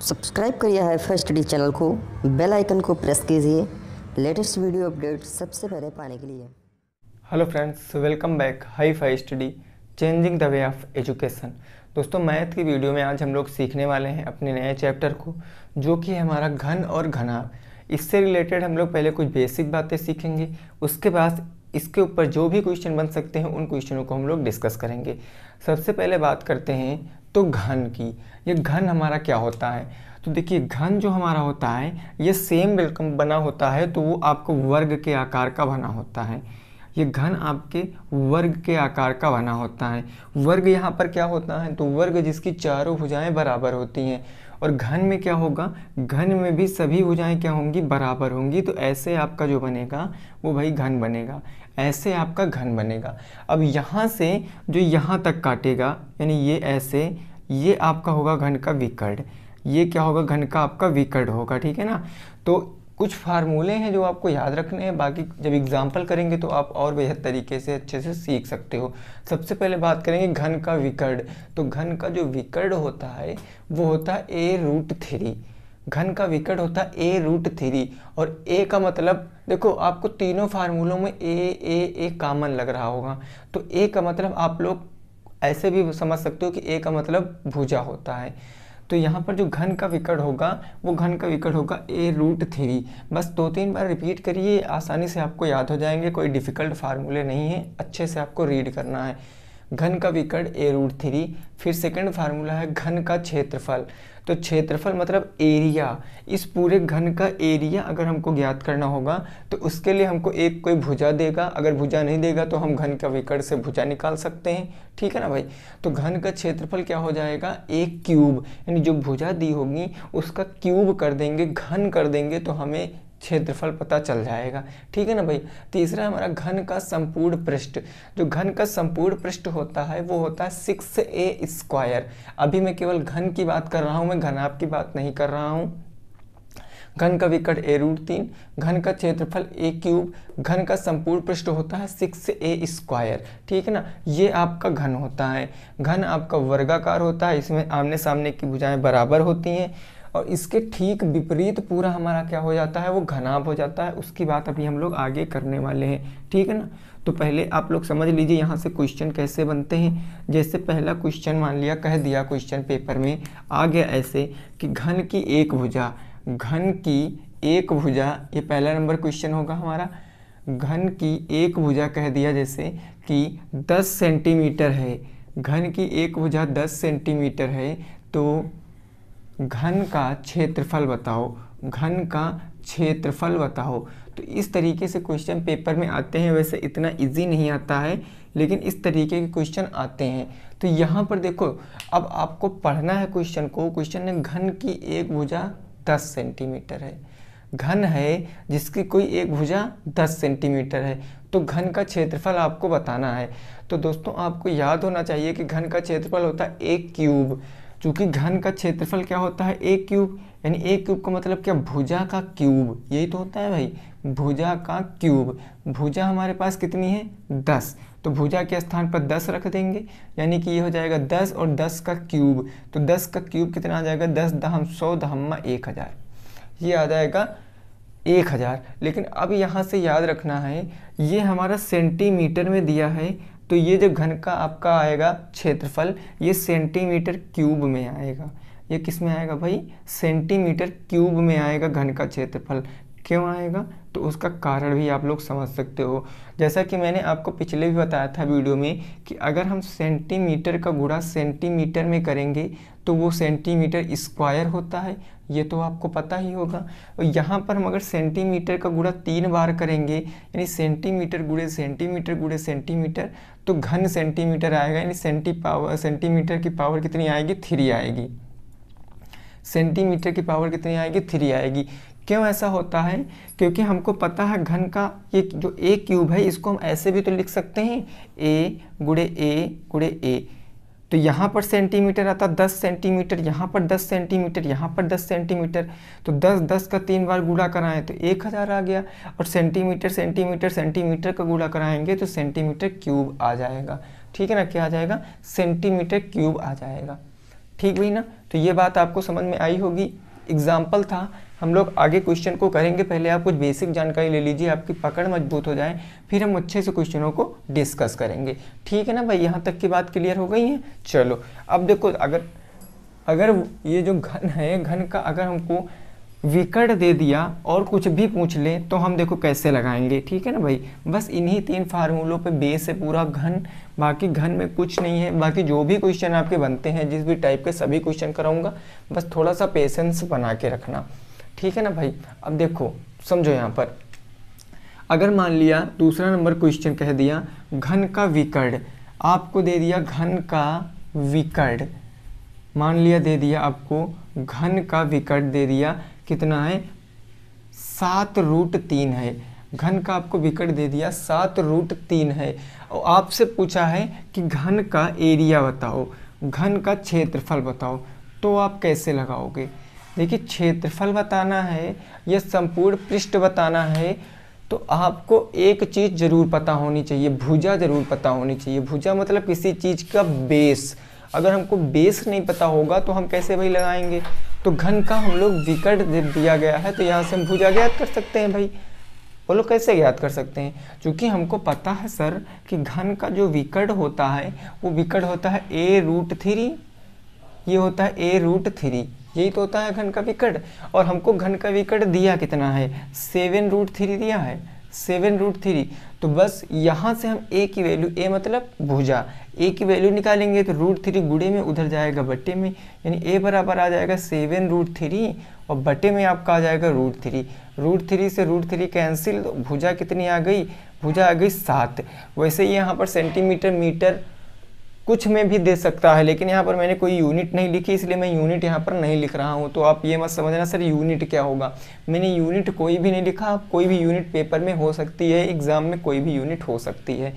Subscribe करिए Hifi Study channel को, bell icon को प्रेस कीजिए लेटेस्ट वीडियो अपडेट सबसे पहले पाने के लिए। Hello friends, welcome back Hifi Study changing the way of education. दोस्तों, मैथ की वीडियो में आज हम लोग सीखने वाले हैं अपने नए चैप्टर को, जो कि है हमारा घन और घनाभ। इससे रिलेटेड हम लोग पहले कुछ बेसिक बातें सीखेंगे, उसके बाद इसके ऊपर जो भी क्वेश्चन बन सकते हैं उन क्वेश्चनों को हम लोग डिस्कस करेंगे। सबसे पहले बात करते हैं तो घन की। ये घन हमारा क्या होता है? तो देखिए, घन जो हमारा होता है ये सेम बिल्कुल बना होता है, तो वो आपको वर्ग के आकार का बना होता है। ये घन आपके वर्ग के आकार का बना होता है। वर्ग यहाँ पर क्या होता है? तो वर्ग जिसकी चारों भुजाएं बराबर होती हैं। और घन में क्या होगा? घन में भी सभी भुजाएं क्या होंगी? बराबर होंगी। तो ऐसे आपका जो बनेगा वो भाई घन बनेगा, ऐसे आपका घन बनेगा। अब यहाँ से जो यहाँ तक काटेगा, यानी ये ऐसे, ये आपका होगा घन का विकर्ण। ये क्या होगा? घन का आपका विकर्ण होगा, ठीक है ना। तो कुछ फार्मूले हैं जो आपको याद रखने हैं, बाकी जब एग्जाम्पल करेंगे तो आप और बेहतर तरीके से अच्छे से सीख सकते हो। सबसे पहले बात करेंगे घन का विकर्ण। तो घन का जो विकर्ण होता है वो होता है a√3। घन का विकर्ण होता है a√3। और a का मतलब देखो, आपको तीनों फार्मूलों में ए कॉमन लग रहा होगा। तो a का मतलब आप लोग ऐसे भी समझ सकते हो कि a का मतलब भुजा होता है। तो यहाँ पर जो घन का विकर्ण होगा वो घन का विकर्ण होगा a√3। बस 2-3 बार रिपीट करिए, आसानी से आपको याद हो जाएंगे। कोई डिफ़िकल्ट फार्मूले नहीं है, अच्छे से आपको रीड करना है। घन का विकर्ण a√3। फिर सेकंड फार्मूला है घन का क्षेत्रफल। तो क्षेत्रफल मतलब एरिया। इस पूरे घन का एरिया अगर हमको ज्ञात करना होगा तो उसके लिए हमको एक कोई भुजा देगा। अगर भुजा नहीं देगा तो हम घन का विकर्ण से भुजा निकाल सकते हैं, ठीक है ना भाई। तो घन का क्षेत्रफल क्या हो जाएगा? एक क्यूब, यानी जो भुजा दी होगी उसका क्यूब कर देंगे, घन कर देंगे, तो हमें क्षेत्रफल पता चल जाएगा, ठीक है ना भाई। तीसरा हमारा घन का संपूर्ण पृष्ठ। जो घन का संपूर्ण पृष्ठ होता है वो होता है 6a²। अभी मैं केवल घन की बात कर रहा हूँ, मैं घनाभ की बात नहीं कर रहा हूँ। घन का विकर्ण a√3, घन का क्षेत्रफल a³, घन का संपूर्ण पृष्ठ होता है 6a², ठीक है ना। ये आपका घन होता है। घन आपका वर्गाकार होता है, इसमें आमने सामने की भुजाएं बराबर होती हैं। और इसके ठीक विपरीत पूरा हमारा क्या हो जाता है? वो घनाभ हो जाता है। उसकी बात अभी हम लोग आगे करने वाले हैं, ठीक है ना। तो पहले आप लोग समझ लीजिए यहाँ से क्वेश्चन कैसे बनते हैं। जैसे पहला क्वेश्चन मान लिया, कह दिया क्वेश्चन पेपर में आ गया ऐसे कि घन की एक भुजा, घन की एक भुजा, ये पहला नंबर क्वेश्चन होगा हमारा। घन की एक भुजा कह दिया जैसे कि 10 सेंटीमीटर है। घन की एक भुजा 10 सेंटीमीटर है, तो घन का क्षेत्रफल बताओ, घन का क्षेत्रफल बताओ। तो इस तरीके से क्वेश्चन पेपर में आते हैं। वैसे इतना इजी नहीं आता है, लेकिन इस तरीके के क्वेश्चन आते हैं। तो यहाँ पर देखो, अब आपको पढ़ना है क्वेश्चन को। क्वेश्चन है घन की एक भुजा 10 सेंटीमीटर है। घन है जिसकी कोई एक भुजा 10 सेंटीमीटर है, तो घन का क्षेत्रफल आपको बताना है। तो दोस्तों, आपको याद होना चाहिए कि घन का क्षेत्रफल होता है एक क्यूब। चूँकि घन का क्षेत्रफल क्या होता है? एक क्यूब, यानी एक क्यूब का मतलब क्या? भुजा का क्यूब। यही तो होता है भाई, भुजा का क्यूब। भुजा हमारे पास कितनी है? 10। तो भुजा के स्थान पर 10 रख देंगे, यानी कि ये हो जाएगा 10 और 10 का क्यूब। तो 10 का क्यूब कितना आ जाएगा? 10 दहम 100 दहम्मा 1000, ये आ जाएगा 1000। लेकिन अब यहाँ से याद रखना है, ये हमारा सेंटीमीटर में दिया है। तो ये जो घन का आपका आएगा क्षेत्रफल, ये सेंटीमीटर क्यूब में आएगा। ये किस में आएगा भाई? सेंटीमीटर क्यूब में आएगा घन का क्षेत्रफल। क्यों आएगा? तो उसका कारण भी आप लोग समझ सकते हो। जैसा कि मैंने आपको पिछले भी बताया था वीडियो में कि अगर हम सेंटीमीटर का गुणा सेंटीमीटर में करेंगे तो वो सेंटीमीटर स्क्वायर होता है, ये तो आपको पता ही होगा। और यहाँ पर हम अगर सेंटीमीटर का गुणा 3 बार करेंगे, यानी सेंटीमीटर गुणे सेंटीमीटर गुणे सेंटीमीटर, तो घन सेंटीमीटर आएगा। यानी सेंटीमीटर की पावर कितनी आएगी? 3 आएगी। सेंटीमीटर की पावर कितनी आएगी? 3 आएगी। क्यों ऐसा होता है? क्योंकि हमको पता है घन का ये जो ए क्यूब है, इसको हम ऐसे भी तो लिख सकते हैं, ए गुणे ए। तो यहाँ पर सेंटीमीटर आता 10 सेंटीमीटर, यहाँ पर 10 सेंटीमीटर, यहाँ पर 10 सेंटीमीटर। तो 10 का 3 बार गुणा कराएं तो 1000 आ गया। और सेंटीमीटर सेंटीमीटर सेंटीमीटर का गुणा कराएंगे तो सेंटीमीटर क्यूब आ जाएगा, ठीक है ना। क्या आ जाएगा? सेंटीमीटर क्यूब आ जाएगा। ठीक हुई ना। तो ये बात आपको समझ में आई होगी। एग्जाम्पल था, हम लोग आगे क्वेश्चन को करेंगे, पहले आप कुछ बेसिक जानकारी ले लीजिए, आपकी पकड़ मजबूत हो जाए, फिर हम अच्छे से क्वेश्चनों को डिस्कस करेंगे। ठीक है ना भाई, यहाँ तक की बात क्लियर हो गई है। चलो अब देखो, अगर ये जो घन है, घन का अगर हमको विकर्ण दे दिया और कुछ भी पूछ ले तो हम देखो कैसे लगाएंगे। ठीक है ना भाई, बस इन्हीं 3 फार्मूलों पे बेस है पूरा घन, बाकी घन में कुछ नहीं है। बाकी जो भी क्वेश्चन आपके बनते हैं, जिस भी टाइप के, सभी क्वेश्चन कराऊंगा, बस थोड़ा सा पेशेंस बना के रखना। ठीक है ना भाई। अब देखो समझो, यहाँ पर अगर मान लिया दूसरा नंबर क्वेश्चन कह दिया घन का विकर्ण, आपको दे दिया घन का विकर्ण, मान लिया दे दिया आपको घन का विकर्ण दे दिया, कितना है 7√3 है। घन का आपको विकर्ण दे दिया 7√3 है, और आपसे पूछा है कि घन का एरिया बताओ, घन का क्षेत्रफल बताओ, तो आप कैसे लगाओगे। देखिए क्षेत्रफल बताना है या संपूर्ण पृष्ठ बताना है, तो आपको एक चीज़ जरूर पता होनी चाहिए, भुजा जरूर पता होनी चाहिए। भुजा मतलब किसी चीज़ का बेस, अगर हमको बेस नहीं पता होगा तो हम कैसे भाई लगाएंगे। तो घन का हम लोग विकर्ण दिया गया है, तो यहाँ से हम भुजा ज्ञात कर सकते हैं भाई। बोलो कैसे ज्ञात कर सकते हैं, क्योंकि हमको पता है सर कि घन का जो विकर्ण होता है वो विकर्ण होता है a√3, ये होता है a√3, यही तो होता है घन का विकर्ण। और हमको घन का विकर्ण दिया कितना है 7√3 दिया है, 7√3। तो बस यहाँ से हम a की वैल्यू, a मतलब भुजा, a की वैल्यू निकालेंगे तो √3 गुणे में उधर जाएगा बटे में, यानी a बराबर आ जाएगा 7√3 और बटे में आपका आ जाएगा √3। √3 से √3 कैंसिल, तो भुजा कितनी आ गई, भुजा आ गई 7। वैसे ही यहाँ पर सेंटीमीटर, मीटर कुछ में भी दे सकता है, लेकिन यहाँ पर मैंने कोई यूनिट नहीं लिखी, इसलिए मैं यूनिट यहाँ पर नहीं लिख रहा हूँ। तो आप ये मत समझना सर यूनिट क्या होगा, मैंने यूनिट कोई भी नहीं लिखा। कोई भी यूनिट पेपर में हो सकती है, एग्जाम में कोई भी यूनिट हो सकती है।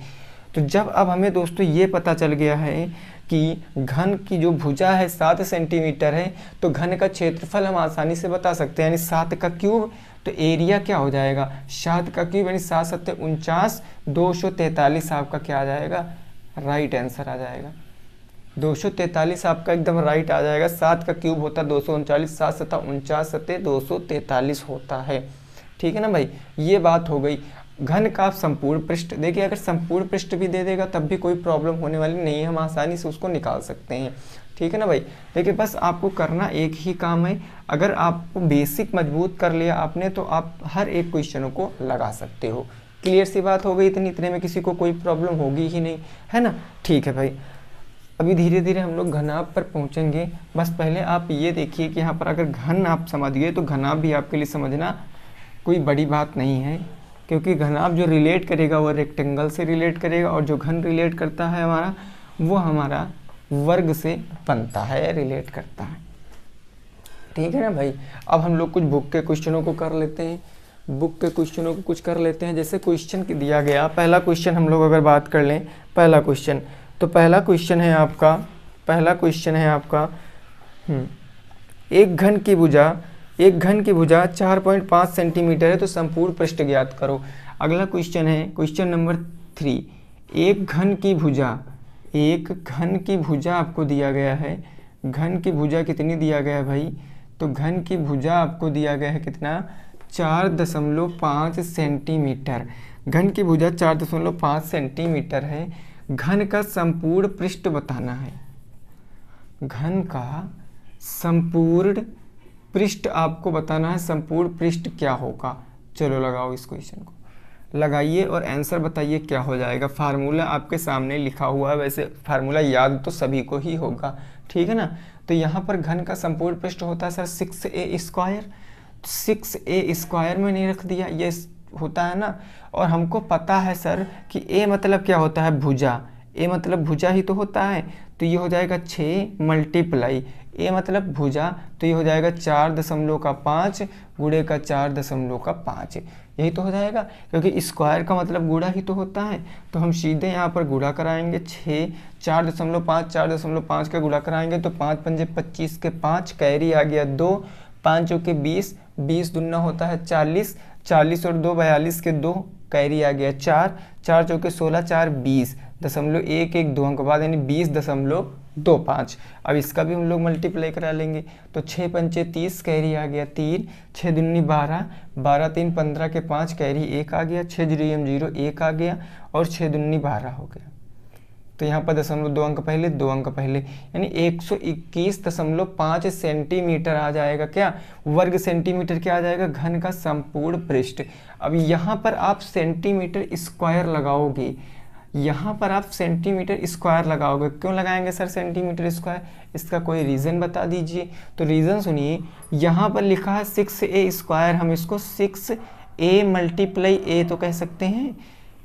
तो जब अब हमें दोस्तों ये पता चल गया है कि घन की जो भुजा है 7 सेंटीमीटर है, तो घन का क्षेत्रफल हम आसानी से बता सकते हैं, यानी 7 का क्यूब। तो एरिया क्या हो जाएगा 7 का क्यूब, यानी 7 7 49, 243 आपका क्या आ जाएगा, राइट आंसर आ जाएगा। 243 आपका एकदम राइट आ जाएगा। 7 का क्यूब होता है 239, 7 7 49 7 243 होता है। ठीक है ना भाई, ये बात हो गई। घन का संपूर्ण पृष्ठ, देखिए अगर संपूर्ण पृष्ठ भी दे देगा तब भी कोई प्रॉब्लम होने वाली नहीं है, हम आसानी से उसको निकाल सकते हैं। ठीक है ना भाई। देखिए बस आपको करना एक ही काम है, अगर आपको बेसिक मजबूत कर लिया आपने तो आप हर एक क्वेश्चनों को लगा सकते हो। क्लियर सी बात हो गई, इतने में किसी को कोई प्रॉब्लम होगी ही नहीं, है ना। ठीक है भाई, अभी धीरे धीरे हम लोग घनाभ पर पहुंचेंगे। बस पहले आप ये देखिए कि यहाँ पर अगर घन आप समझ गए तो घनाभ भी आपके लिए समझना कोई बड़ी बात नहीं है, क्योंकि घनाभ जो रिलेट करेगा वो रेक्टेंगल से रिलेट करेगा, और जो घन रिलेट करता है हमारा वो हमारा वर्ग से बनता है, रिलेट करता है। ठीक है ना भाई। अब हम लोग कुछ बुक के क्वेश्चनों को कर लेते हैं, बुक के क्वेश्चनों को कुछ कर लेते हैं। जैसे क्वेश्चन दिया गया, पहला क्वेश्चन हम लोग अगर बात कर लें, पहला क्वेश्चन, तो पहला क्वेश्चन है आपका एक घन की भुजा 4.5 सेंटीमीटर है, तो संपूर्ण पृष्ठ ज्ञात करो। अगला क्वेश्चन है क्वेश्चन नंबर 3, एक घन की भुजा आपको दिया गया है। घन की भुजा कितनी दिया गया है भाई, तो घन की भुजा आपको दिया गया है कितना 4.5 सेंटीमीटर। घन की भुजा 4.5 सेंटीमीटर है। घन का संपूर्ण पृष्ठ बताना है, घन का संपूर्ण पृष्ठ आपको बताना है। संपूर्ण पृष्ठ क्या होगा, चलो लगाओ इस क्वेश्चन को, लगाइए और आंसर बताइए क्या हो जाएगा। फार्मूला आपके सामने लिखा हुआ है, वैसे फार्मूला याद तो सभी को ही होगा, ठीक है ना। तो यहाँ पर घन का संपूर्ण पृष्ठ होता है सर 6a², 6a² में नहीं रख दिया, ये होता है ना। और हमको पता है सर कि a मतलब क्या होता है भुजा, a मतलब भुजा ही तो होता है, तो ये हो जाएगा 6 मल्टीप्लाई a मतलब भुजा, तो ये हो जाएगा 4.5 गुणे का 4.5, यही तो हो जाएगा, क्योंकि स्क्वायर का मतलब गुणा ही तो होता है। तो हम सीधे यहाँ पर गुणा कराएंगे, 4.5 का गुणा कराएंगे तो 5 पंजे 25 के 5, कैरी आ गया 2, 5 चौके 20, 20 दूना होता है 40, 40 और 2 42 के 2, कैरी आ गया 4, 4 चौके 16, 4 20, 0.112 अंक बाद यानी 20.2 2 5। अब इसका भी हम लोग मल्टीप्लाई करा लेंगे तो 6 पंचे 30 कैरी आ गया 3, 6 दूनी 12, 12 3 15 के 5 कैरी 1 आ गया, 6 0 0 1 आ गया और 6 दूनी 12 हो गया। तो यहाँ पर 2 अंक पहले 2 अंक पहले यानी 121.5 सेंटीमीटर आ जाएगा क्या, वर्ग सेंटीमीटर क्या आ जाएगा, घन का संपूर्ण पृष्ठ। अब यहाँ पर आप सेंटीमीटर स्क्वायर लगाओगे, यहाँ पर आप सेंटीमीटर स्क्वायर लगाओगे। क्यों लगाएंगे सर सेंटीमीटर स्क्वायर, इसका कोई रीज़न बता दीजिए। तो रीज़न सुनिए, यहाँ पर लिखा है 6a स्क्वायर, हम इसको 6a मल्टीप्लाई a तो कह सकते हैं,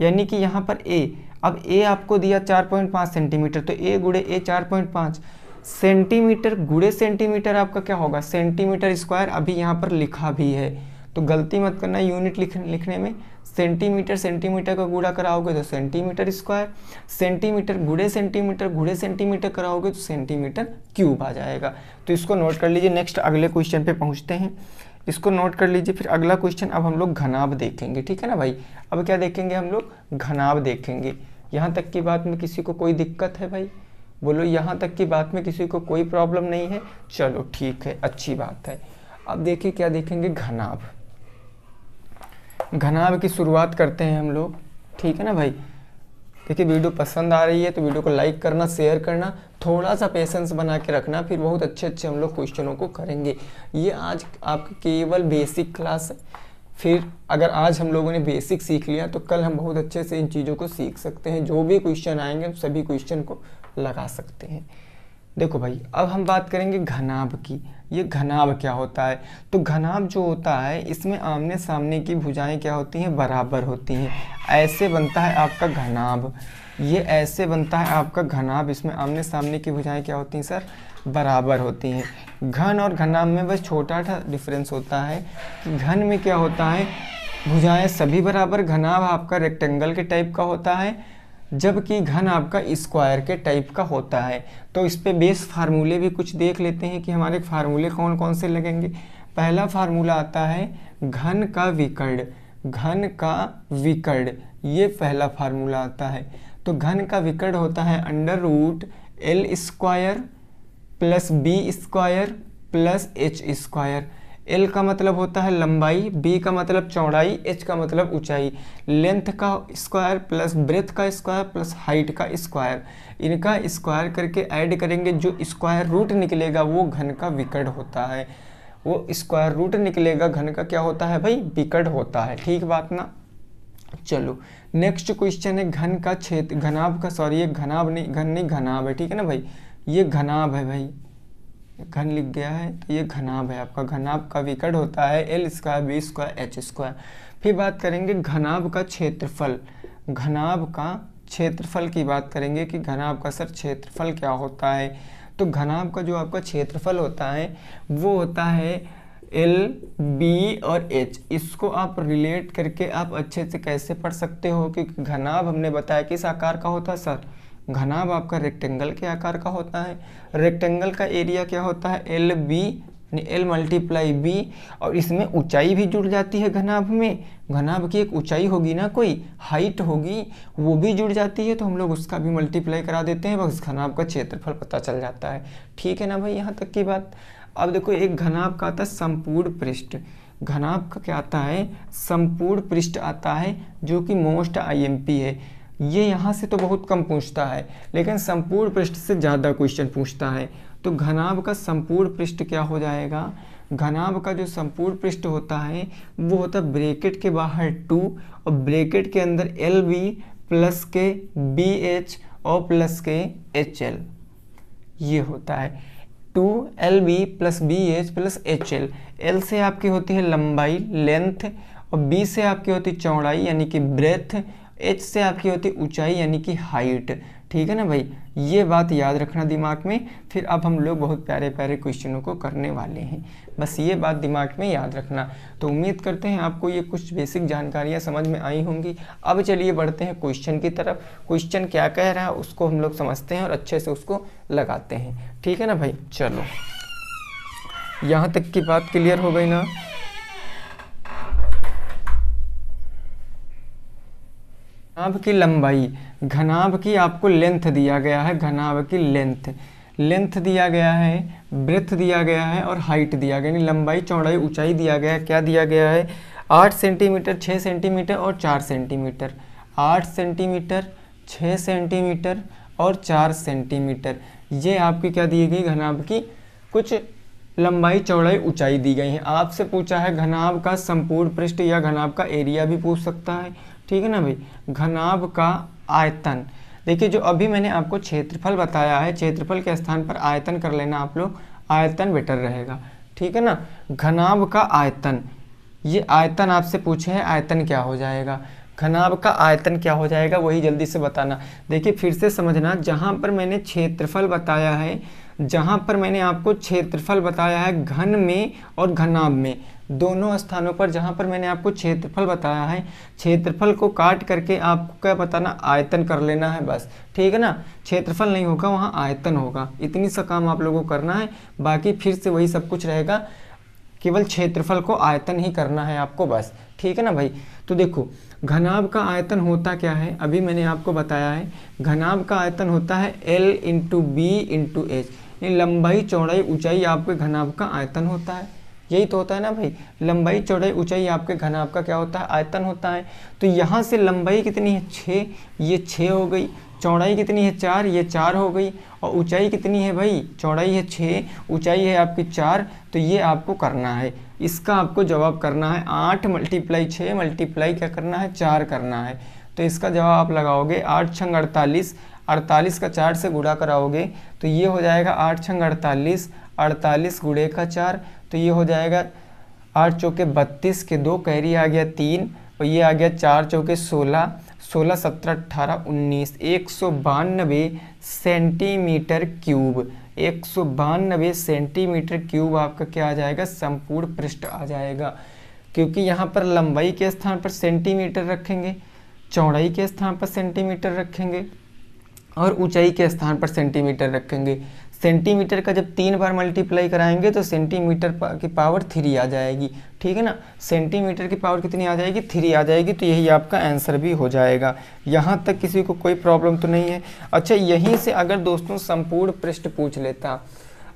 यानी कि यहाँ पर a, अब a आपको दिया 4.5 सेंटीमीटर, तो a गुणे a 4.5 सेंटीमीटर गुणे सेंटीमीटर आपका क्या होगा, सेंटीमीटर स्क्वायर। अभी यहाँ पर लिखा भी है तो गलती मत करना यूनिट लिखने में, सेंटीमीटर सेंटीमीटर का गुणा कराओगे तो सेंटीमीटर स्क्वायर, सेंटीमीटर गुणे सेंटीमीटर कराओगे तो सेंटीमीटर क्यूब आ जाएगा। तो इसको नोट कर लीजिए। नेक्स्ट अगले क्वेश्चन पे पहुँचते हैं, इसको नोट कर लीजिए। फिर अगला क्वेश्चन अब हम लोग घनाभ देखेंगे, ठीक है ना भाई। अब क्या देखेंगे हम लोग, घनाभ देखेंगे। यहाँ तक की बात में किसी को कोई दिक्कत है भाई, बोलो यहाँ तक की बात में किसी को कोई प्रॉब्लम नहीं है, चलो ठीक है, अच्छी बात है। अब देखिए क्या देखेंगे, घनाभ। घनाभ की शुरुआत करते हैं हम लोग, ठीक है ना भाई। देखिए वीडियो पसंद आ रही है तो वीडियो को लाइक करना, शेयर करना, थोड़ा सा पेशेंस बना के रखना, फिर बहुत अच्छे हम लोग क्वेश्चनों को करेंगे। ये आज आपकी केवल बेसिक क्लास है, फिर अगर आज हम लोगों ने बेसिक सीख लिया तो कल हम बहुत अच्छे से इन चीज़ों को सीख सकते हैं। जो भी क्वेश्चन आएंगे सभी क्वेश्चन को लगा सकते हैं। देखो भाई अब हम बात करेंगे घनाभ की। ये घनाभ क्या होता है, तो घनाभ जो होता है इसमें आमने सामने की भुजाएं क्या होती हैं, बराबर होती हैं। ऐसे बनता है आपका घनाभ, ये ऐसे बनता है आपका घनाभ। इसमें आमने सामने की भुजाएं क्या होती हैं सर, बराबर होती हैं। घन और घनाभ में बस छोटा सा डिफरेंस होता है कि घन में क्या होता है, भुजाएं सभी बराबर, घनाभ आपका रेक्टेंगल के टाइप का होता है, जबकि घन आपका स्क्वायर के टाइप का होता है। तो इस पे बेस फार्मूले भी कुछ देख लेते हैं कि हमारे फार्मूले कौन कौन से लगेंगे। पहला फार्मूला आता है घन का विकर्ण, घन का विकर्ण, ये पहला फार्मूला आता है। तो घन का विकर्ण होता है √L square plus B square plus H square. L का मतलब होता है लंबाई, B का मतलब चौड़ाई, H का मतलब ऊंचाई। लेंथ का स्क्वायर प्लस ब्रेथ का स्क्वायर प्लस हाइट का स्क्वायर, इनका स्क्वायर करके ऐड करेंगे, जो स्क्वायर रूट निकलेगा वो घन का विकर्ण होता है। वो स्क्वायर रूट निकलेगा घन का क्या होता है भाई, विकर्ण होता है। ठीक बात ना। चलो नेक्स्ट क्वेश्चन है घन का क्षेत्र, घनाभ का, सॉरी ये घनाभ नहीं, घन नहीं घनाभ है, ठीक है ना भाई। ये घनाभ है भाई, घन लिख गया है तो ये घनाभ है आपका। घनाभ का विकर्ण होता है L square B square H square. फिर बात करेंगे घनाभ का क्षेत्रफल। घनाभ का क्षेत्रफल की बात करेंगे कि घनाभ का सर क्षेत्रफल क्या होता है। तो घनाभ का जो आपका क्षेत्रफल होता है वो होता है L, B और H। इसको आप रिलेट करके आप अच्छे से कैसे पढ़ सकते हो कि घनाभ हमने बताया किस आकार का होता है सर, घनाभ आपका रेक्टेंगल के आकार का होता है। रेक्टेंगल का एरिया क्या होता है, L B, L multiply B, और इसमें ऊंचाई भी जुड़ जाती है घनाभ में। घनाभ की एक ऊंचाई होगी ना, कोई हाइट होगी, वो भी जुड़ जाती है, तो हम लोग उसका भी मल्टीप्लाई करा देते हैं, बस घनाभ का क्षेत्रफल पता चल जाता है। ठीक है ना भाई, यहाँ तक की बात। अब देखो एक घनाभ का आता है संपूर्ण पृष्ठ। घनाभ का क्या आता है, संपूर्ण पृष्ठ आता है, जो कि मोस्ट IMP है। ये यहाँ से तो बहुत कम पूछता है, लेकिन संपूर्ण पृष्ठ से ज़्यादा क्वेश्चन पूछता है। तो घनाभ का संपूर्ण पृष्ठ क्या हो जाएगा, घनाभ का जो संपूर्ण पृष्ठ होता है वो होता है ब्रैकेट के बाहर 2 और ब्रैकेट के अंदर LB प्लस के BH और प्लस के HL, ये होता है 2LB plus BH plus HL। L से आपकी होती है लंबाई लेंथ, और B से आपकी होती है चौड़ाई यानी कि ब्रेथ, H से आपकी होती है ऊंचाई यानी कि हाइट। ठीक है ना भाई, ये बात याद रखना दिमाग में। फिर अब हम लोग बहुत प्यारे प्यारे क्वेश्चनों को करने वाले हैं, बस ये बात दिमाग में याद रखना। तो उम्मीद करते हैं आपको ये कुछ बेसिक जानकारियाँ समझ में आई होंगी। अब चलिए बढ़ते हैं क्वेश्चन की तरफ। क्वेश्चन क्या कह रहा है उसको हम लोग समझते हैं और अच्छे से उसको लगाते हैं। ठीक है ना भाई, चलो यहाँ तक की बात क्लियर हो गई ना। घनाभ की लंबाई, घनाभ की आपको लेंथ दिया गया है, घनाभ की लेंथ, लेंथ दिया गया है, ब्रेथ दिया गया है और हाइट दिया गया, यानी लंबाई चौड़ाई ऊंचाई दिया गया है। क्या दिया गया है? 8 सेंटीमीटर, 6 सेंटीमीटर और 4 सेंटीमीटर। 8 सेंटीमीटर, 6 सेंटीमीटर और 4 सेंटीमीटर, ये आपकी क्या दी गई? घनाभ की कुछ लंबाई चौड़ाई ऊंचाई दी गई है। आपसे पूछा है घनाभ का संपूर्ण पृष्ठ या घनाभ का एरिया भी पूछ सकता है, ठीक है ना भाई। घनाभ का आयतन, देखिए जो अभी मैंने आपको क्षेत्रफल बताया है, क्षेत्रफल के स्थान पर आयतन कर लेना आप लोग, आयतन बेटर रहेगा, ठीक है ना। घनाभ का आयतन, ये आयतन आपसे पूछे हैं, आयतन क्या हो जाएगा? घनाभ का आयतन क्या हो जाएगा वही जल्दी से बताना। देखिए फिर से समझना, जहाँ पर मैंने क्षेत्रफल बताया है, जहाँ पर मैंने आपको क्षेत्रफल बताया है घन में और घनाभ में, दोनों स्थानों पर जहाँ पर मैंने आपको क्षेत्रफल बताया है, क्षेत्रफल को काट करके आपको क्या बताना? आयतन कर लेना है बस, ठीक है ना। क्षेत्रफल नहीं होगा, वहाँ आयतन होगा। इतनी सा काम आप लोगों को करना है, बाकी फिर से वही सब कुछ रहेगा, केवल क्षेत्रफल को आयतन ही करना है आपको बस, ठीक है ना भाई। तो देखो घनाभ का आयतन होता क्या है, अभी मैंने आपको बताया है, घनाभ का आयतन होता है L into B into H, ये लंबाई चौड़ाई ऊंचाई आपके घनाभ का आयतन होता है। यही तो होता है ना भाई, लंबाई चौड़ाई ऊंचाई आपके घनाभ का क्या होता है? आयतन होता है। तो यहाँ से लंबाई कितनी है? 6, ये 6 हो गई। चौड़ाई कितनी है? 4, ये 4 हो गई। और ऊंचाई कितनी है भाई? चौड़ाई है 6, ऊंचाई है आपकी 4, तो ये आपको करना है, इसका आपको जवाब करना है 8 मल्टीप्लाई 6 मल्टीप्लाई क्या करना है? 4 करना है। तो इसका जवाब आप लगाओगे 8 छंग 48, 48 का 4 से गुणा कराओगे तो ये हो जाएगा 8 छंग 48, 48 गुणे का 4, तो ये हो जाएगा 8 चौके 32 के 2, कैरी आ गया 3 और ये आ गया 4 चौके 16, 16 17 18 19, 192 सेंटीमीटर क्यूब। 192 सेंटीमीटर क्यूब आपका क्या आ जाएगा? संपूर्ण पृष्ठ आ जाएगा। क्योंकि यहाँ पर लंबाई के स्थान पर सेंटीमीटर रखेंगे, चौड़ाई के स्थान पर सेंटीमीटर रखेंगे और ऊंचाई के स्थान पर सेंटीमीटर रखेंगे। सेंटीमीटर का जब 3 बार मल्टीप्लाई कराएंगे तो सेंटीमीटर की पावर 3 आ जाएगी, ठीक है ना। सेंटीमीटर की पावर कितनी आ जाएगी? 3 आ जाएगी। तो यही आपका आंसर भी हो जाएगा। यहाँ तक किसी को कोई प्रॉब्लम तो नहीं है? अच्छा, यहीं से अगर दोस्तों संपूर्ण पृष्ठ पूछ लेता,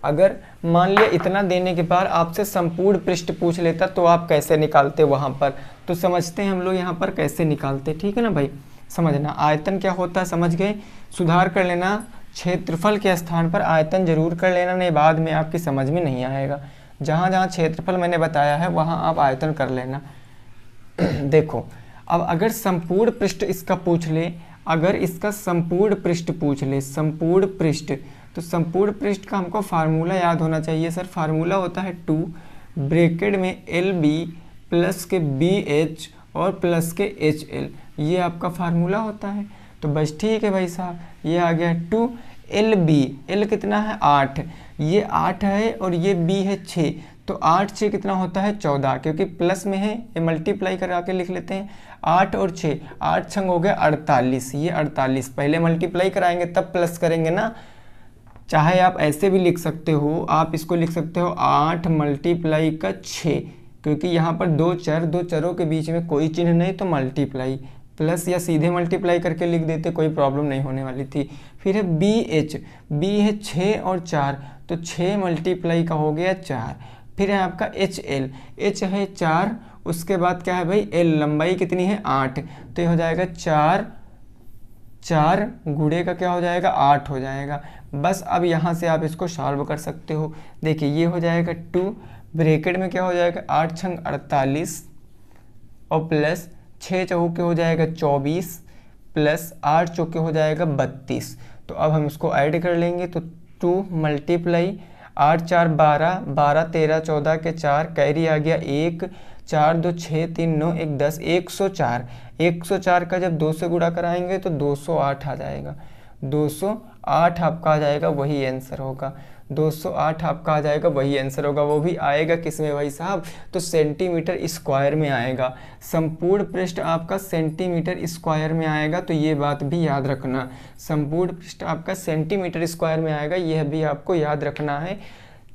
अगर मान लिया इतना देने के बाद आपसे संपूर्ण पृष्ठ पूछ लेता तो आप कैसे निकालते वहाँ पर? तो समझते हैं हम लोग यहाँ पर कैसे निकालते, ठीक है ना भाई। समझना आयतन क्या होता है, समझ गए। सुधार कर लेना, क्षेत्रफल के स्थान पर आयतन जरूर कर लेना, नहीं बाद में आपकी समझ में नहीं आएगा। जहाँ जहाँ क्षेत्रफल मैंने बताया है वहाँ आप आयतन कर लेना। देखो अब अगर संपूर्ण पृष्ठ इसका पूछ ले, अगर इसका संपूर्ण पृष्ठ पूछ ले, संपूर्ण पृष्ठ, तो संपूर्ण पृष्ठ का हमको फार्मूला याद होना चाहिए सर। फार्मूला होता है 2 ब्रैकेट में LB प्लस के BH और प्लस के HL, ये आपका फार्मूला होता है। तो बस ठीक है भाई साहब, ये आ गया 2 LB, L कितना है? 8, ये 8 है और ये B है 6, तो 8 6 कितना होता है? 14, क्योंकि प्लस में है ये मल्टीप्लाई करा के लिख लेते हैं। 8 और 6, 8 छंग हो गया 48, ये 48, पहले मल्टीप्लाई कराएंगे तब प्लस करेंगे ना। चाहे आप ऐसे भी लिख सकते हो, आप इसको लिख सकते हो 8 मल्टीप्लाई का 6, क्योंकि यहाँ पर दो चरों के बीच में कोई चिन्ह नहीं तो मल्टीप्लाई, प्लस या सीधे मल्टीप्लाई करके लिख देते, कोई प्रॉब्लम नहीं होने वाली थी। फिर है BH, B है 6 और 4, तो 6 मल्टीप्लाई का हो गया 4। फिर है आपका HL, H है 4, उसके बाद क्या है भाई? L, लंबाई कितनी है? 8, तो ये हो जाएगा 4 गुणे का क्या हो जाएगा? 8 हो जाएगा। बस अब यहाँ से आप इसको सॉल्व कर सकते हो। देखिए ये हो जाएगा 2 ब्रैकेट में क्या हो जाएगा? 8 छंग 48 और प्लस 6 चौके हो जाएगा 24 प्लस 8 चौके हो जाएगा 32। तो अब हम इसको ऐड कर लेंगे, तो 2 मल्टीप्लाई 8 4 12, 12 13 14 के 4, कैरी आ गया 1, 4 2 6 3 9 1 10, 104। 104 का जब 2 से गुणा कराएंगे तो 208 आ जाएगा। 208 आपका आ जाएगा, वही आंसर होगा। 208 आपका आ जाएगा, वही आंसर होगा। वो भी आएगा किस में भाई साहब? तो सेंटीमीटर स्क्वायर में आएगा। संपूर्ण पृष्ठ आपका सेंटीमीटर स्क्वायर में आएगा, तो ये बात भी याद रखना। संपूर्ण पृष्ठ आपका सेंटीमीटर स्क्वायर में आएगा, यह भी आपको याद रखना है।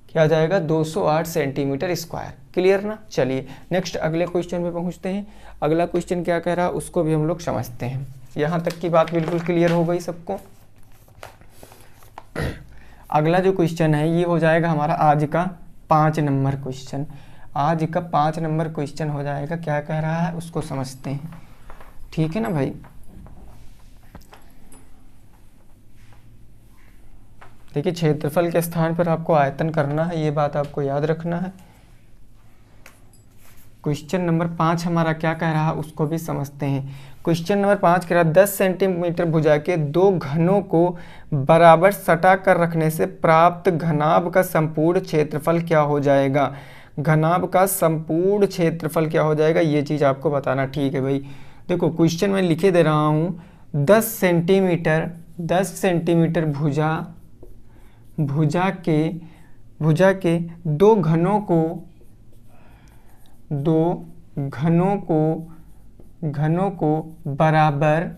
क्या आ जाएगा? 208 सेंटीमीटर स्क्वायर। क्लियर ना? चलिए नेक्स्ट अगले क्वेश्चन पे पहुंचते हैं। अगला क्वेश्चन क्या कह रहा है उसको भी हम लोग समझते हैं। यहाँ तक की बात बिल्कुल क्लियर हो गई सबको। अगला जो क्वेश्चन है ये हो जाएगा हमारा आज का 5 नंबर क्वेश्चन। आज का 5 नंबर क्वेश्चन हो जाएगा, क्या कह रहा है उसको समझते हैं, ठीक है ना भाई। देखिए क्षेत्रफल के स्थान पर आपको आयतन करना है, ये बात आपको याद रखना है। क्वेश्चन नंबर 5 हमारा क्या कह रहा है उसको भी समझते हैं। क्वेश्चन नंबर 5 कह रहा है 10 सेंटीमीटर भुजा के दो घनों को बराबर सटा कर रखने से प्राप्त घनाभ का संपूर्ण क्षेत्रफल क्या हो जाएगा। घनाभ का संपूर्ण क्षेत्रफल क्या हो जाएगा, ये चीज़ आपको बताना, ठीक है भाई। देखो क्वेश्चन मैं लिखे दे रहा हूँ, 10 सेंटीमीटर भुजा के दो घनों को बराबर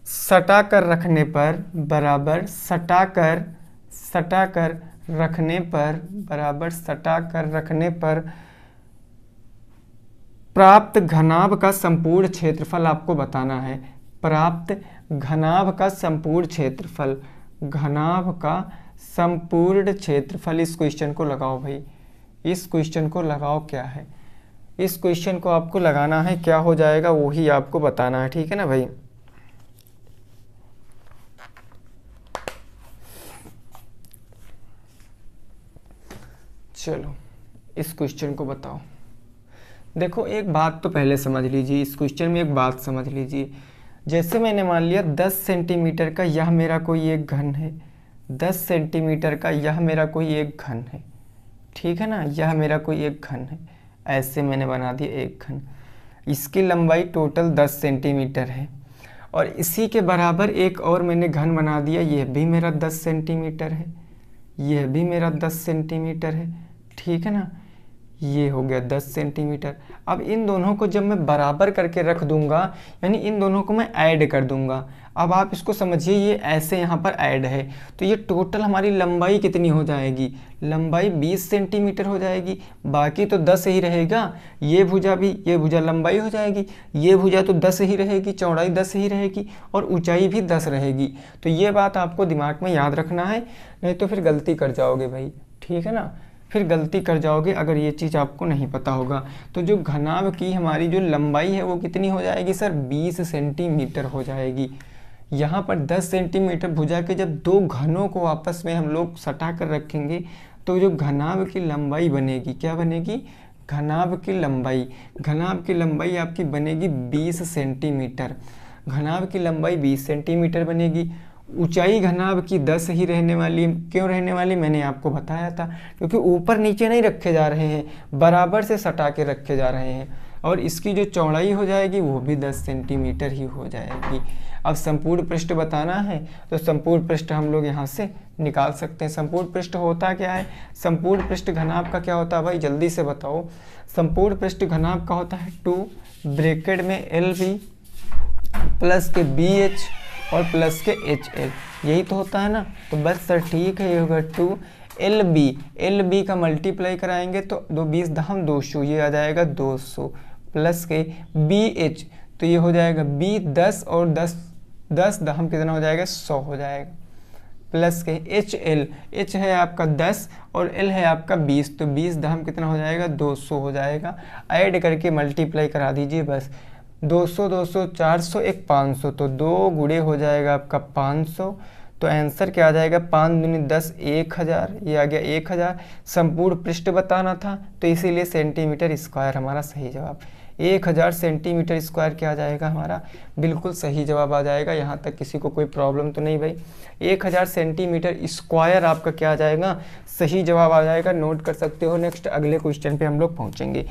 सटा कर रखने पर प्राप्त घनाभ का संपूर्ण क्षेत्रफल आपको बताना है। प्राप्त घनाभ का संपूर्ण क्षेत्रफल, इस क्वेश्चन को लगाओ भाई, इस क्वेश्चन को लगाओ, क्या है इस क्वेश्चन को आपको लगाना है, क्या हो जाएगा वही आपको बताना है, ठीक है ना भाई। चलो इस क्वेश्चन को बताओ। देखो एक बात तो पहले समझ लीजिए, इस क्वेश्चन में एक बात समझ लीजिए। जैसे मैंने मान लिया 10 सेंटीमीटर का यह मेरा कोई एक घन है, 10 सेंटीमीटर का यह मेरा कोई एक घन है, ठीक है ना, यह मेरा कोई एक घन है, ऐसे मैंने बना दिया एक घन। इसकी लंबाई टोटल 10 सेंटीमीटर है और इसी के बराबर एक और मैंने घन बना दिया, यह भी मेरा 10 सेंटीमीटर है, यह भी मेरा 10 सेंटीमीटर है, ठीक है ना, ये हो गया 10 सेंटीमीटर। अब इन दोनों को जब मैं बराबर करके रख दूंगा, यानी इन दोनों को मैं ऐड कर दूंगा। अब आप इसको समझिए, ये ऐसे यहाँ पर ऐड है तो ये टोटल हमारी लंबाई कितनी हो जाएगी, लंबाई 20 सेंटीमीटर हो जाएगी, बाकी तो 10 ही रहेगा। ये भुजा लंबाई हो जाएगी, ये भुजा तो 10 ही रहेगी, चौड़ाई 10 ही रहेगी और ऊंचाई भी 10 रहेगी। तो ये बात आपको दिमाग में याद रखना है, नहीं तो फिर गलती कर जाओगे भाई, ठीक है ना, फिर गलती कर जाओगे अगर ये चीज़ आपको नहीं पता होगा। तो जो घनाभ की हमारी जो लंबाई है वो कितनी हो जाएगी सर, 20 सेंटीमीटर हो जाएगी। यहाँ पर 10 सेंटीमीटर भुजा के जब दो घनों को आपस में हम लोग सटा कर रखेंगे तो जो घनाभ की लंबाई बनेगी, क्या बनेगी, घनाभ की लंबाई आपकी बनेगी 20 सेंटीमीटर। घनाभ की लंबाई 20 सेंटीमीटर बनेगी। ऊंचाई घनाभ की 10 ही रहने वाली, क्यों रहने वाली मैंने आपको बताया था, क्योंकि ऊपर नीचे नहीं रखे जा रहे हैं, बराबर से सटा के रखे जा रहे हैं। और इसकी जो चौड़ाई हो जाएगी वो भी 10 सेंटीमीटर ही हो जाएगी। अब संपूर्ण पृष्ठ बताना है तो संपूर्ण पृष्ठ हम लोग यहाँ से निकाल सकते हैं। संपूर्ण पृष्ठ होता क्या है, संपूर्ण पृष्ठ घनाभ का क्या होता है भाई, जल्दी से बताओ। संपूर्ण पृष्ठ घनाभ का होता है 2 ब्रैकेट में LB प्लस के BH और प्लस के HL, यही तो होता है ना। तो बस सर ठीक है, ये होगा 2 LB का मल्टीप्लाई कराएंगे तो 2 दहम 200, ये आ जाएगा 200 प्लस के BH, तो ये हो जाएगा B 10 और 10 दहम कितना हो जाएगा, 100 हो जाएगा, प्लस के HL, H है आपका 10 और L है आपका 20, तो 20 दहम कितना हो जाएगा, 200 हो जाएगा। ऐड करके मल्टीप्लाई करा दीजिए बस, 200 200 400 एक 500, तो 2 गुणे हो जाएगा आपका 500। तो आंसर क्या आ जाएगा, 5 दूनी 10, 1000, ये आ गया 1000। संपूर्ण पृष्ठ बताना था तो इसीलिए सेंटीमीटर स्क्वायर हमारा सही जवाब। 1000 सेंटीमीटर स्क्वायर क्या आ जाएगा हमारा, बिल्कुल सही जवाब आ जाएगा। यहाँ तक किसी को कोई प्रॉब्लम तो नहीं भाई, 1000 सेंटीमीटर स्क्वायर आपका क्या आ जाएगा, सही जवाब आ जाएगा। नोट कर सकते हो। नेक्स्ट अगले क्वेश्चन पे हम लोग पहुँचेंगे,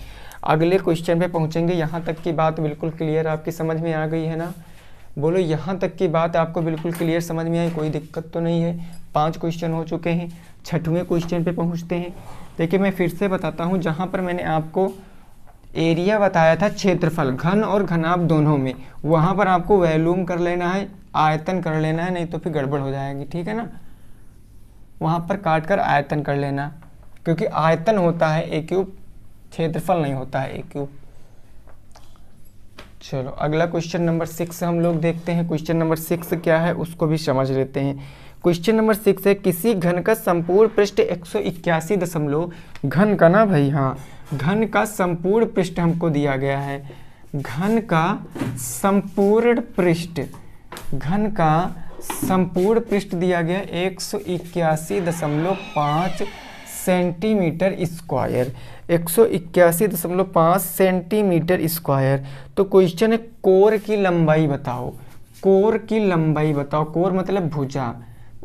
यहाँ तक की बात बिल्कुल क्लियर आपकी समझ में आ गई है ना, बोलो यहाँ तक की बात आपको बिल्कुल क्लियर समझ में आई, कोई दिक्कत तो नहीं है। 5 क्वेश्चन हो चुके हैं, 6वें क्वेश्चन पे पहुँचते हैं। देखिए मैं फिर से बताता हूँ, जहाँ पर मैंने आपको एरिया बताया था क्षेत्रफल घन और घनाभ दोनों में, वहाँ पर आपको वॉल्यूम कर लेना है, आयतन कर लेना है, नहीं तो फिर गड़बड़ हो जाएगी, ठीक है ना। वहाँ पर काट कर आयतन कर लेना, क्योंकि आयतन होता है A क्यूब, क्षेत्रफल नहीं होता है A क्यूब। चलो अगला क्वेश्चन नंबर 6 हम लोग देखते हैं। क्वेश्चन नंबर 6 क्या है उसको भी समझ लेते हैं। क्वेश्चन नंबर 6 है, किसी घन का संपूर्ण पृष्ठ 181 दशमलव, घन का ना भाई, हाँ, घन का संपूर्ण पृष्ठ हमको दिया गया है। घन का संपूर्ण पृष्ठ, घन का संपूर्ण पृष्ठ दिया गया 181.5 सेंटीमीटर स्क्वायर, 181.5 सेंटीमीटर स्क्वायर। तो क्वेश्चन है कोर की लंबाई बताओ, कोर की लंबाई बताओ, कोर मतलब भुजा,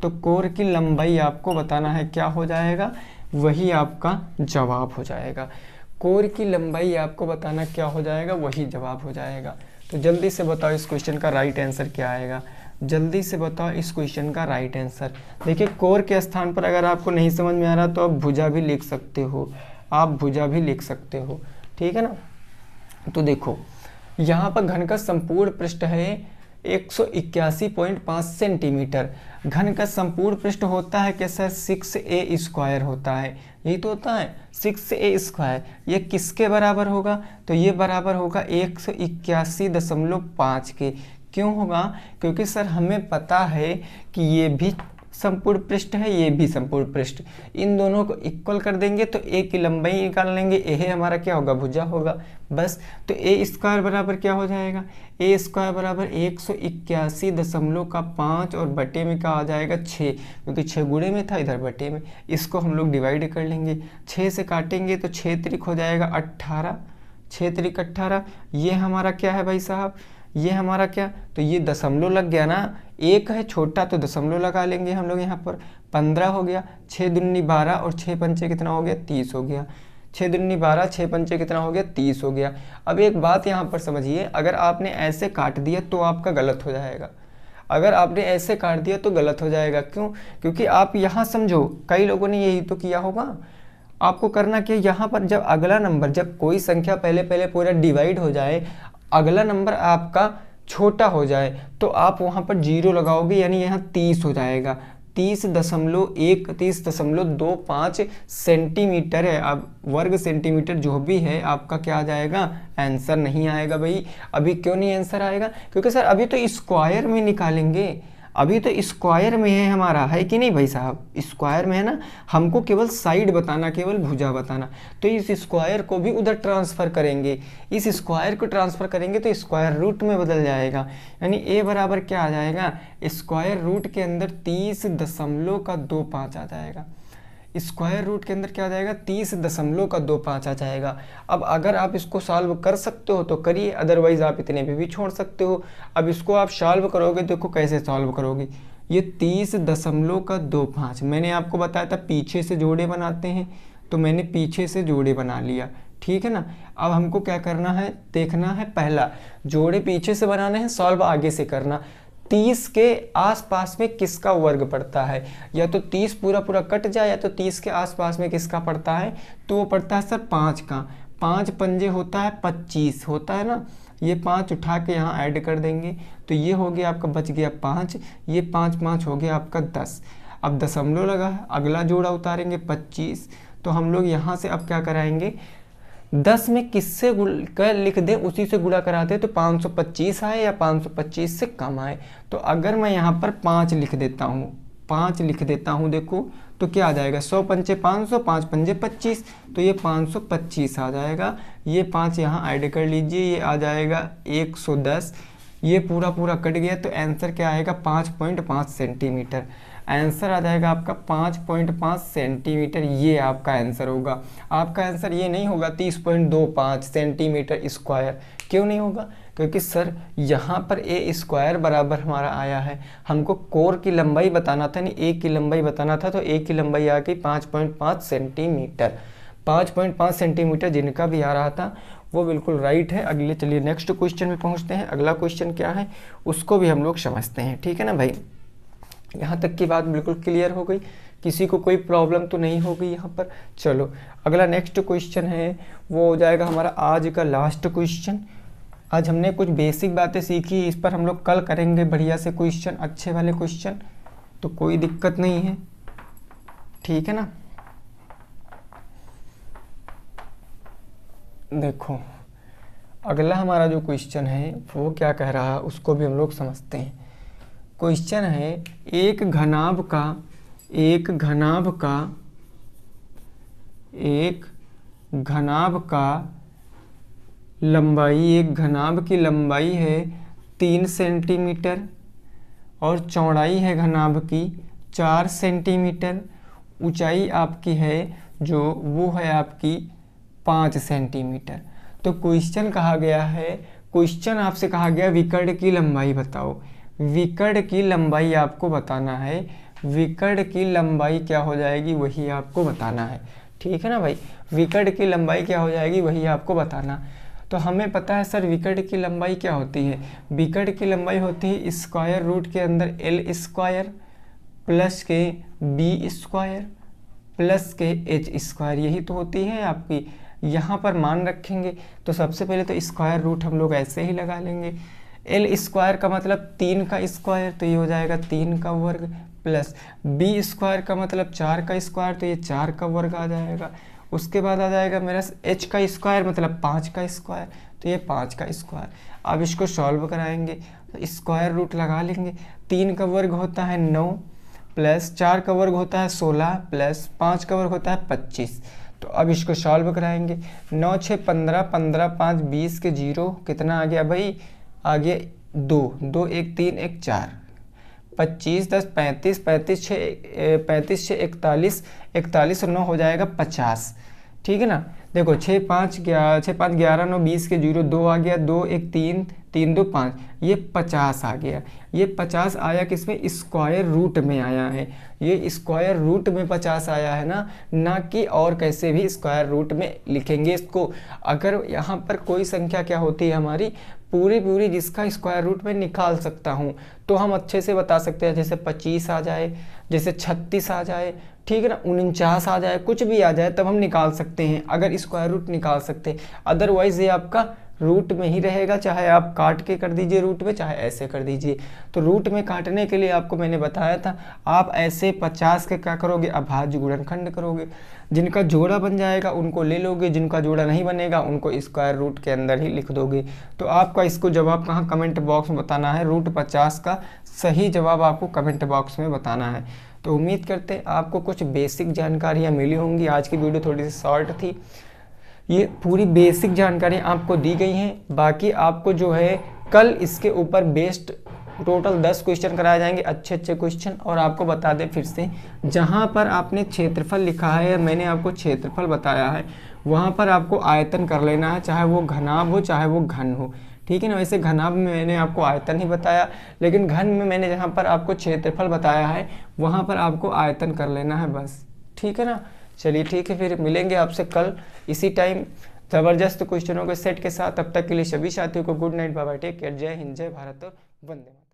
तो कोर की लंबाई आपको बताना है, क्या हो जाएगा, वही आपका जवाब हो जाएगा। कोर की लंबाई आपको बताना क्या हो जाएगा, वही जवाब हो जाएगा। तो जल्दी से बताओ इस क्वेश्चन का राइट आंसर क्या आएगा, जल्दी से बताओ इस क्वेश्चन का राइट आंसर। देखिए कोर के स्थान पर अगर आपको नहीं समझ में आ रहा तो आप भुजा भी लिख सकते हो, आप भुजा भी लिख सकते हो, ठीक है ना। तो देखो यहाँ पर घन का संपूर्ण पृष्ठ है 181.5 सेंटीमीटर। घन का संपूर्ण पृष्ठ होता है कैसा, 6a स्क्वायर होता है, यही तो होता है 6a स्क्वायर। ये किसके बराबर होगा, तो ये बराबर होगा 181.5 के। क्यों होगा, क्योंकि सर हमें पता है कि ये भी संपूर्ण पृष्ठ है, ये भी संपूर्ण पृष्ठ, इन दोनों को इक्वल कर देंगे तो ए की लंबाई निकाल लेंगे, ए हमारा क्या होगा, भुजा होगा बस। तो ए स्क्वायर बराबर क्या हो जाएगा, ए स्क्वायर बराबर 181.5 और बटे में क्या आ जाएगा 6, क्योंकि 6 गुणे में था, इधर बटे में, इसको हम लोग डिवाइड कर लेंगे, 6 से काटेंगे तो 6 त्रिक हो जाएगा 18, 6 त्रिक 18। ये हमारा क्या है भाई साहब, ये हमारा क्या, तो ये दशमलव लग गया ना, एक है छोटा तो दशमलव लगा लेंगे हम लोग यहाँ पर, 15 हो गया, 6 दूनी 12 और 6 पंचे कितना हो गया 30 हो गया, 6 दूनी 12 6 पंचे कितना हो गया 30 हो गया। अब एक बात यहाँ पर समझिए, अगर आपने ऐसे काट दिया तो आपका गलत हो जाएगा, अगर आपने ऐसे काट दिया तो गलत हो जाएगा। क्यों, क्योंकि आप यहाँ समझो, कई लोगों ने यही तो किया होगा। आपको करना क्या, यहाँ पर जब अगला नंबर, जब कोई संख्या पहले पूरा डिवाइड हो जाए, अगला नंबर आपका छोटा हो जाए, तो आप वहाँ पर 0 लगाओगे, यानी यहाँ 30 हो जाएगा, 30.25 सेंटीमीटर है। अब वर्ग सेंटीमीटर जो भी है आपका क्या आ जाएगा, आंसर नहीं आएगा भाई। अभी क्यों नहीं आंसर आएगा, क्योंकि सर अभी तो स्क्वायर में निकालेंगे, अभी तो स्क्वायर में है हमारा, है कि नहीं भाई साहब, स्क्वायर में है ना, हमको केवल साइड बताना, केवल भुजा बताना, तो इस स्क्वायर को भी उधर ट्रांसफर करेंगे, इस स्क्वायर को ट्रांसफर करेंगे तो स्क्वायर रूट में बदल जाएगा, यानी ए बराबर क्या आ जाएगा, स्क्वायर रूट के अंदर 30.25 आ जाएगा, स्क्वायर रूट के अंदर क्या आ जाएगा 30.25 आ जाएगा। अब अगर आप इसको सॉल्व कर सकते हो तो करिए, अदरवाइज आप इतने पे भी छोड़ सकते हो। अब इसको आप सॉल्व करोगे, देखो कैसे सॉल्व करोगे, ये 30.25 मैंने आपको बताया था पीछे से जोड़े बनाते हैं, तो मैंने पीछे से जोड़े बना लिया, ठीक है ना। अब हमको क्या करना है, देखना है, पहला जोड़े पीछे से बनाने हैं, सॉल्व आगे से करना। 30 के आसपास में किसका वर्ग पड़ता है, या तो 30 पूरा कट जाए, या तो 30 के आसपास में किसका पड़ता है, तो वो पड़ता है सर 5 का, 5 पंजे होता है 25 होता है ना, ये 5 उठा के यहाँ ऐड कर देंगे, तो ये हो गया आपका, बच गया 5, ये 5 5 हो गया आपका 10। अब दशमलव लगा है, अगला जोड़ा उतारेंगे 25, तो हम लोग यहाँ से अब क्या कराएंगे, 10 में किससे लिख दें, उसी से गुणा कराते तो 525 आए या 525 से कम आए। तो अगर मैं यहाँ पर 5 लिख देता हूँ, 5 लिख देता हूँ, देखो तो क्या आ जाएगा, 100 पंचे 500, 5 पंजे 25, तो ये 525 आ जाएगा। ये 5 यहाँ ऐड कर लीजिए, ये आ जाएगा 110, ये पूरा कट गया, तो आंसर क्या आएगा 5.5 सेंटीमीटर। आंसर आ जाएगा आपका 5.5 सेंटीमीटर, ये आपका आंसर होगा। आपका आंसर ये नहीं होगा 30.25 सेंटीमीटर स्क्वायर। क्यों नहीं होगा, क्योंकि सर यहाँ पर ए स्क्वायर बराबर हमारा आया है, हमको कोर की लंबाई बताना था, नहीं ए की लंबाई बताना था, तो ए की लंबाई आ गई 5.5 सेंटीमीटर। 5.5 सेंटीमीटर जिनका भी आ रहा था वो बिल्कुल राइट है। अगले चलिए नेक्स्ट क्वेश्चन में पहुँचते हैं। अगला क्वेश्चन क्या है उसको भी हम लोग समझते हैं, ठीक है ना भाई। यहाँ तक की बात बिल्कुल क्लियर हो गई, किसी को कोई प्रॉब्लम तो नहीं होगी यहाँ पर। चलो अगला नेक्स्ट क्वेश्चन है, वो हो जाएगा हमारा आज का लास्ट क्वेश्चन। आज हमने कुछ बेसिक बातें सीखी, इस पर हम लोग कल करेंगे बढ़िया से क्वेश्चन, अच्छे वाले क्वेश्चन, तो कोई दिक्कत नहीं है, ठीक है ना। देखो अगला हमारा जो क्वेश्चन है वो क्या कह रहा है उसको भी हम लोग समझते हैं। क्वेश्चन है एक घनाभ का लंबाई, एक घनाभ की लंबाई है 3 सेंटीमीटर और चौड़ाई है घनाभ की 4 सेंटीमीटर, ऊंचाई आपकी है जो वो है आपकी 5 सेंटीमीटर। तो क्वेश्चन कहा गया है, क्वेश्चन आपसे कहा गया विकर्ण की लंबाई बताओ। विकर्ण की लंबाई आपको बताना है, विकर्ण की लंबाई क्या हो जाएगी वही आपको बताना है, ठीक है ना भाई। विकर्ण की लंबाई क्या हो जाएगी वही आपको बताना। तो हमें पता है सर विकर्ण की लंबाई क्या होती है। विकर्ण की लंबाई होती है स्क्वायर रूट के अंदर एल स्क्वायर प्लस के बी स्क्वायर प्लस के एच स्क्वायर, यही तो होती है आपकी। यहाँ पर मान रखेंगे तो सबसे पहले तो स्क्वायर रूट हम लोग ऐसे ही लगा लेंगे। एल स्क्वायर का मतलब 3 का स्क्वायर, तो ये हो जाएगा 3 का वर्ग, प्लस बी स्क्वायर का मतलब 4 का स्क्वायर, तो ये 4 का वर्ग आ जाएगा। उसके बाद आ जाएगा मेरा एच का स्क्वायर मतलब 5 का स्क्वायर, तो ये 5 का स्क्वायर। अब इसको सॉल्व कराएंगे तो स्क्वायर रूट लगा लेंगे। 3 का वर्ग होता है 9 प्लस 4 का वर्ग होता है 16 प्लस 5 का वर्ग होता है 25। तो अब इसको सॉल्व कराएंगे। 9 6 15, 15 5 20 के 0, कितना आ गया भाई, आ गया 2, 2 1 3 1 4, 25 10 35, 35 6 41, 41 और 9 हो जाएगा 50, ठीक है ना। देखो 6 5 11 9 20 के 0, 2 आ गया, 2 1 3 3 2 5, ये 50 आ गया। ये 50 आया किसमें, स्क्वायर रूट में आया है। ये स्क्वायर रूट में 50 आया है ना कि और कैसे भी स्क्वायर रूट में लिखेंगे इसको। अगर यहाँ पर कोई संख्या क्या होती है हमारी पूरी जिसका स्क्वायर रूट में निकाल सकता हूँ तो हम अच्छे से बता सकते हैं। जैसे 25 आ जाए, जैसे 36 आ जाए, ठीक है ना, 49 आ जाए, कुछ भी आ जाए तब हम निकाल सकते हैं अगर स्क्वायर रूट निकाल सकते हैं। अदरवाइज ये आपका रूट में ही रहेगा, चाहे आप काट के कर दीजिए रूट में, चाहे ऐसे कर दीजिए। तो रूट में काटने के लिए आपको मैंने बताया था आप ऐसे 50 के क्या करोगे, अभाज्य गुणनखंड करोगे। जिनका जोड़ा बन जाएगा उनको ले लोगे, जिनका जोड़ा नहीं बनेगा उनको स्क्वायर रूट के अंदर ही लिख दोगे। तो आपका इसको जवाब कहाँ, कमेंट बॉक्स में बताना है। रूट 50 का सही जवाब आपको कमेंट बॉक्स में बताना है। तो उम्मीद करते हैं आपको कुछ बेसिक जानकारियाँ मिली होंगी। आज की वीडियो थोड़ी सी शॉर्ट थी, ये पूरी बेसिक जानकारी आपको दी गई हैं। बाकी आपको जो है कल इसके ऊपर बेस्ड टोटल 10 क्वेश्चन कराए जाएंगे, अच्छे क्वेश्चन। और आपको बता दें फिर से, जहाँ पर आपने क्षेत्रफल लिखा है, मैंने आपको क्षेत्रफल बताया है, वहाँ पर आपको आयतन कर लेना है, चाहे वो घनाभ हो चाहे वो घन हो, ठीक है ना। वैसे घनाभ में मैंने आपको आयतन ही बताया, लेकिन घन में मैंने जहाँ पर आपको क्षेत्रफल बताया है वहाँ पर आपको आयतन कर लेना है बस, ठीक है ना। चलिए ठीक है, फिर मिलेंगे आपसे कल इसी टाइम ज़बरदस्त क्वेश्चनों के सेट के साथ। तब तक के लिए सभी साथियों को good night, bye bye, take care, जय हिंद, जय भारत और वंदे मातरम।